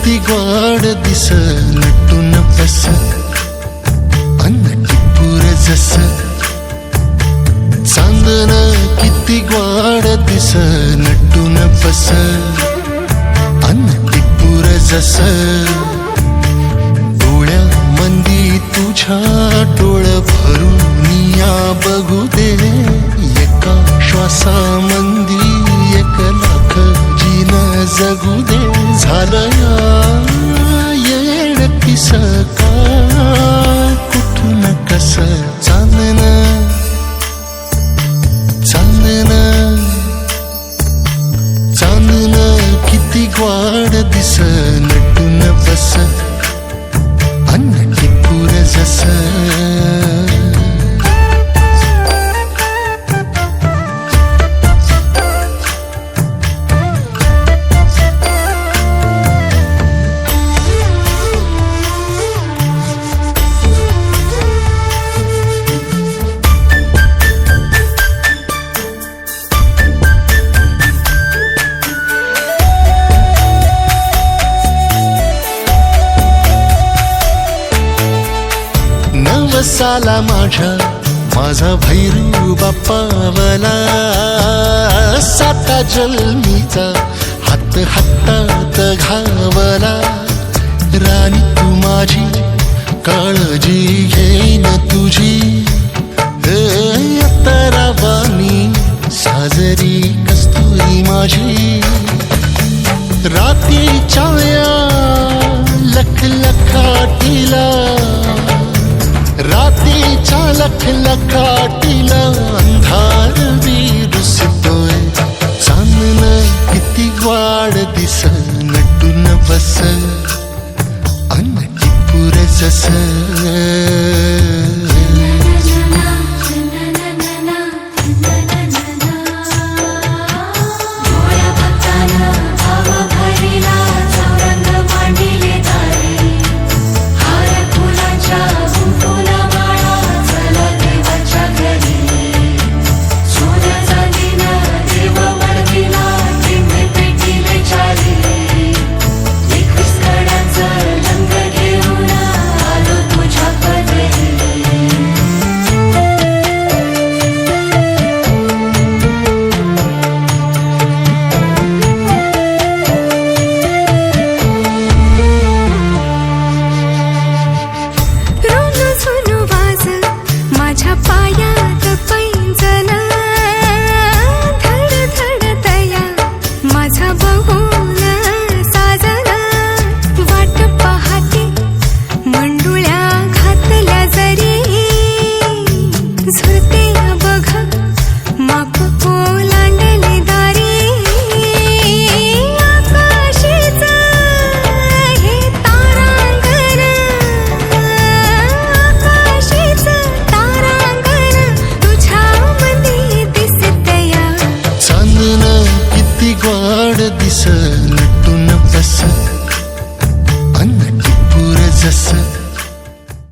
किती गोड दिस नटून बस अन्न टिपूर जस चांदन किती गोड दिस नटून बस अन्न टिपूर जस डोळ्या मंदी तुझ्या डोळ भरून या बघू दे एका श्वासा मंदी 1 लाख जीन जगू दे झालं येड किस का कुठून कस चांदन चांदन चांदन किती गोड दिस नटून बस अन्न टिपूर जस नवसाला माझा भैरू बापावला 7 जन्मीचा हात हातात घावला राणी तू माझी काळजी घेईन तुझी अतरावानी साजरी कस्तुरी माझी रातीच्या लखलखाटीला रातीच्या लखलखाटीला अंधार विरुसतोय चांदन किती गोड दिस नटून बस अन्न टिपूर जस गोड दिस नटून बस अन्न टिपूर जस